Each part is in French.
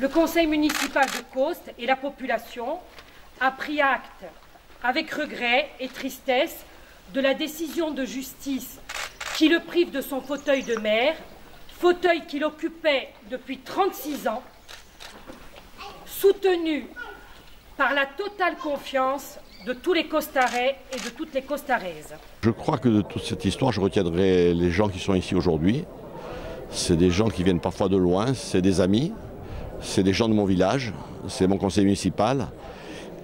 Le conseil municipal de Caustes et la population a pris acte avec regret et tristesse de la décision de justice qui le prive de son fauteuil de maire, fauteuil qu'il occupait depuis 36 ans, soutenu par la totale confiance de tous les Caustarais et de toutes les Caustaraises. Je crois que de toute cette histoire, je retiendrai les gens qui sont ici aujourd'hui. C'est des gens qui viennent parfois de loin, c'est des amis, c'est des gens de mon village, c'est mon conseil municipal.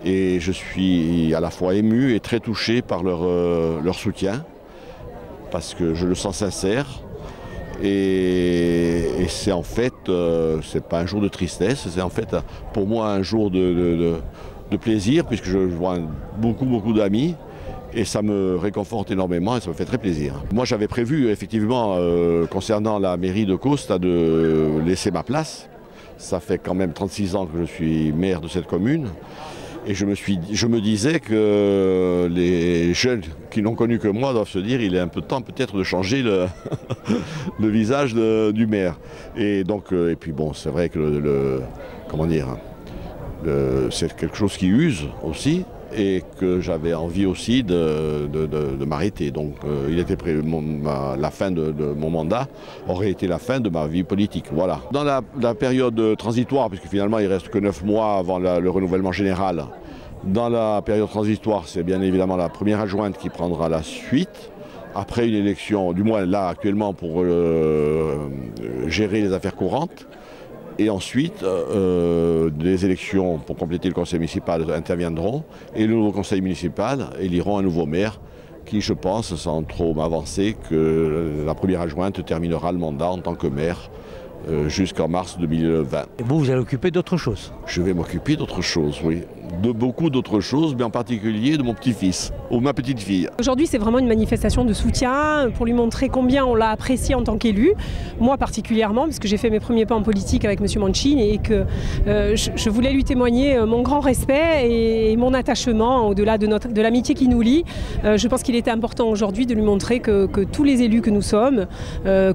Et je suis à la fois ému et très touché par leur soutien, parce que je le sens sincère. Et c'est en fait, c'est pas un jour de tristesse, c'est en fait pour moi un jour de plaisir, puisque je vois beaucoup d'amis. Et ça me réconforte énormément et ça me fait très plaisir. Moi j'avais prévu effectivement, concernant la mairie de Caustes, de laisser ma place. Ça fait quand même 36 ans que je suis maire de cette commune. Et je me disais que les jeunes qui n'ont connu que moi doivent se dire qu'il est un peu temps peut-être de changer le visage du maire. Et donc, et puis bon, c'est vrai que c'est quelque chose qui use aussi et que j'avais envie aussi de m'arrêter. Donc il était la fin de mon mandat aurait été la fin de ma vie politique. Voilà. Dans la période transitoire, puisque finalement il ne reste que 9 mois avant le renouvellement général, dans la période transitoire, c'est bien évidemment la première adjointe qui prendra la suite. Après une élection, du moins là actuellement pour gérer les affaires courantes. Et ensuite, des élections pour compléter le conseil municipal interviendront et le nouveau conseil municipal éliront un nouveau maire qui, je pense, sans trop m'avancer, que la première adjointe terminera le mandat en tant que maire jusqu'en mars 2020. Et vous allez occuper d'autres choses? Je vais m'occuper d'autres choses, oui. De beaucoup d'autres choses, mais en particulier de mon petit-fils ou ma petite-fille. Aujourd'hui, c'est vraiment une manifestation de soutien pour lui montrer combien on l'a apprécié en tant qu'élu. Moi particulièrement, parce que j'ai fait mes premiers pas en politique avec M. Mancini et que je voulais lui témoigner mon grand respect et mon attachement au-delà de l'amitié qui nous lie. Je pense qu'il était important aujourd'hui de lui montrer que tous les élus que nous sommes,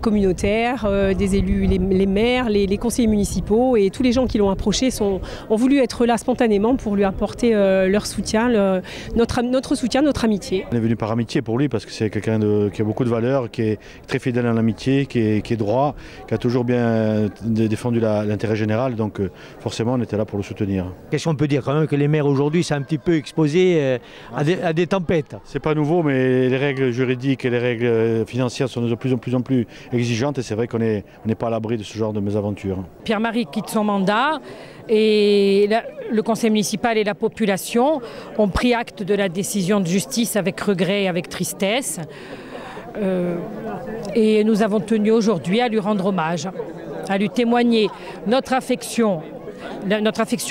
communautaires, des élus, les maires, les conseillers municipaux et tous les gens qui l'ont approché ont voulu être là spontanément pour lui apporter leur soutien, notre soutien, notre amitié. On est venu par amitié pour lui parce que c'est quelqu'un qui a beaucoup de valeurs, qui est très fidèle à l'amitié, qui est droit, qui a toujours bien défendu l'intérêt général, donc forcément on était là pour le soutenir. Qu'est-ce qu'on peut dire quand même que les maires aujourd'hui sont un petit peu exposés à des tempêtes? C'est pas nouveau, mais les règles juridiques et les règles financières sont de plus en plus exigeantes et c'est vrai qu'on n'est pas à l'abri de ce genre de mésaventures. Pierre-Marie quitte son mandat et le conseil municipal et la population ont pris acte de la décision de justice avec regret et avec tristesse. Et nous avons tenu aujourd'hui à lui rendre hommage, à lui témoigner notre affection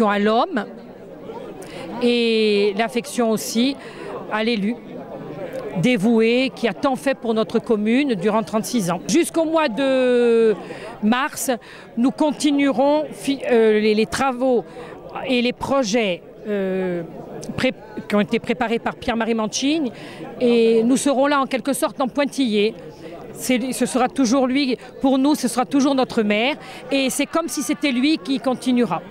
à l'homme et l'affection aussi à l'élu dévoué qui a tant fait pour notre commune durant 36 ans. Jusqu'au mois de mars, nous continuerons les travaux et les projets qui ont été préparés par Pierre-Marie Mancini et nous serons là en quelque sorte en pointillé. Ce sera toujours lui, pour nous ce sera toujours notre maire et c'est comme si c'était lui qui continuera.